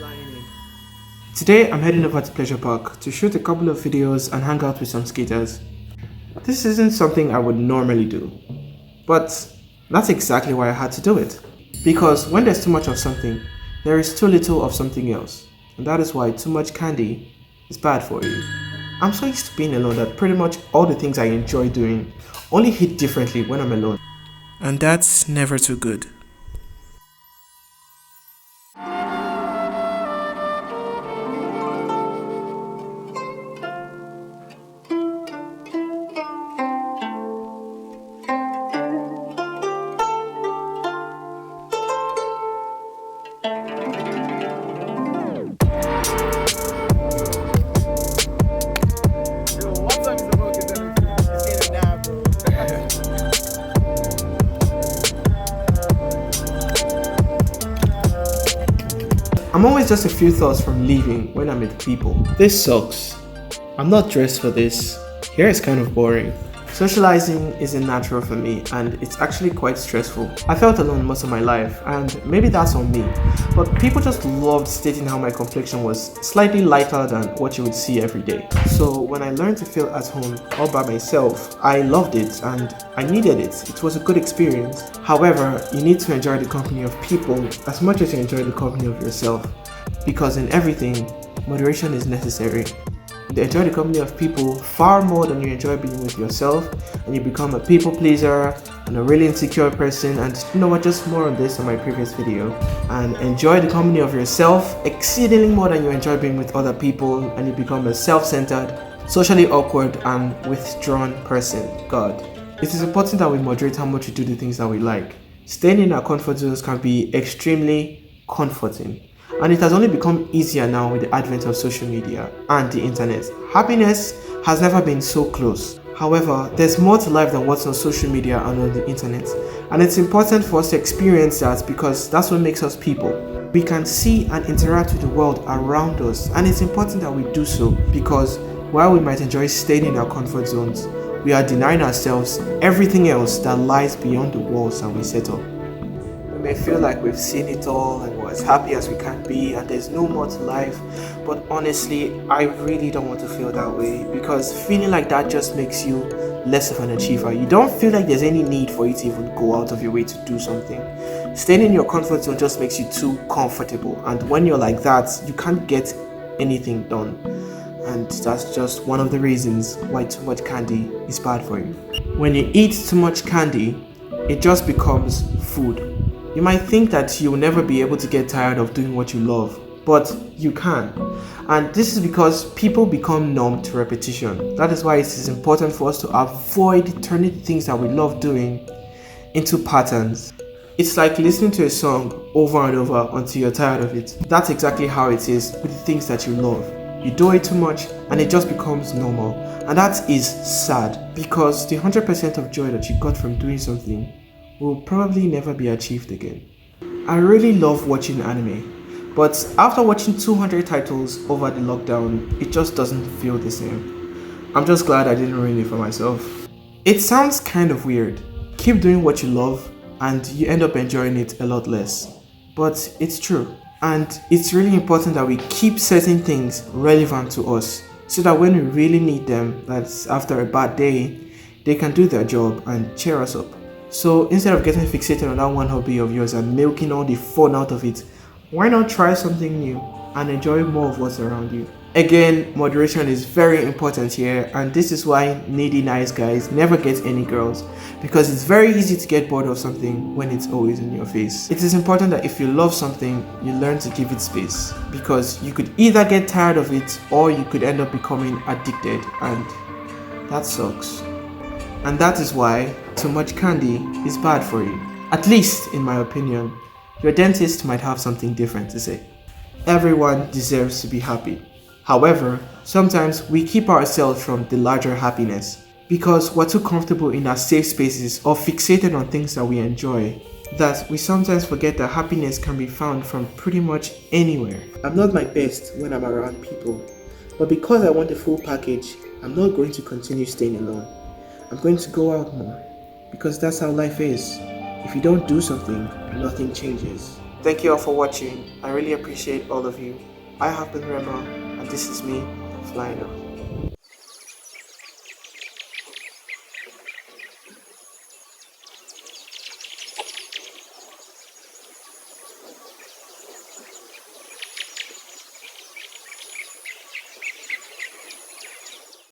flying in. Today I'm heading over to Pleasure Park to shoot a couple of videos and hang out with some skaters. This isn't something I would normally do, but that's exactly why I had to do it. Because when there's too much of something, there is too little of something else. And that is why too much candy is bad for you. I'm so used to being alone that pretty much all the things I enjoy doing only hit differently when I'm alone. And that's never too good. I'm always just a few thoughts from leaving when I'm with people. This sucks. I'm not dressed for this. Here is kind of boring. Socializing isn't natural for me and it's actually quite stressful. I felt alone most of my life and maybe that's on me. But people just loved stating how my complexion was slightly lighter than what you would see every day. So when I learned to feel at home all by myself, I loved it and I needed it. It was a good experience. However, you need to enjoy the company of people as much as you enjoy the company of yourself. Because in everything, moderation is necessary. You enjoy the company of people far more than you enjoy being with yourself, and you become a people pleaser and a really insecure person. And you know what, just more on this on my previous video. And enjoy the company of yourself exceedingly more than you enjoy being with other people, and you become a self-centered, socially awkward and withdrawn person. God. It is important that we moderate how much we do the things that we like. Staying in our comfort zones can be extremely comforting. And it has only become easier now with the advent of social media and the internet. Happiness has never been so close. However, there's more to life than what's on social media and on the internet. And it's important for us to experience that because that's what makes us people. We can see and interact with the world around us, and it's important that we do so because while we might enjoy staying in our comfort zones, we are denying ourselves everything else that lies beyond the walls that we set up. We may feel like we've seen it all and we're as happy as we can be and there's no more to life, but honestly, I really don't want to feel that way because feeling like that just makes you less of an achiever. You don't feel like there's any need for you to even go out of your way to do something. Staying in your comfort zone just makes you too comfortable, and when you're like that, you can't get anything done. And that's just one of the reasons why too much candy is bad for you. When you eat too much candy, it just becomes food. You might think that you'll never be able to get tired of doing what you love, but you can. And this is because people become numb to repetition. That is why it is important for us to avoid turning things that we love doing into patterns. It's like listening to a song over and over until you're tired of it. That's exactly how it is with the things that you love. You do it too much and it just becomes normal. And that is sad because the 100% of joy that you got from doing something will probably never be achieved again. I really love watching anime, but after watching 200 titles over the lockdown, it just doesn't feel the same. I'm just glad I didn't ruin it for myself. It sounds kind of weird. Keep doing what you love and you end up enjoying it a lot less. But it's true. And it's really important that we keep certain things relevant to us so that when we really need them, that's after a bad day, they can do their job and cheer us up. So instead of getting fixated on that one hobby of yours and milking all the fun out of it, why not try something new and enjoy more of what's around you? Again, moderation is very important here, and this is why needy nice guys never get any girls, because it's very easy to get bored of something when it's always in your face. It is important that if you love something, you learn to give it space, because you could either get tired of it or you could end up becoming addicted, and that sucks. And that is why too much candy is bad for you. At least in my opinion. Your dentist might have something different to say. Everyone deserves to be happy. However, sometimes we keep ourselves from the larger happiness because we're too comfortable in our safe spaces or fixated on things that we enjoy that we sometimes forget that happiness can be found from pretty much anywhere. I'm not my best when I'm around people, but because I want the full package, I'm not going to continue staying alone. I'm going to go out more because that's how life is. If you don't do something, nothing changes. Thank you all for watching. I really appreciate all of you. I have been Rema, and this is me, flying out.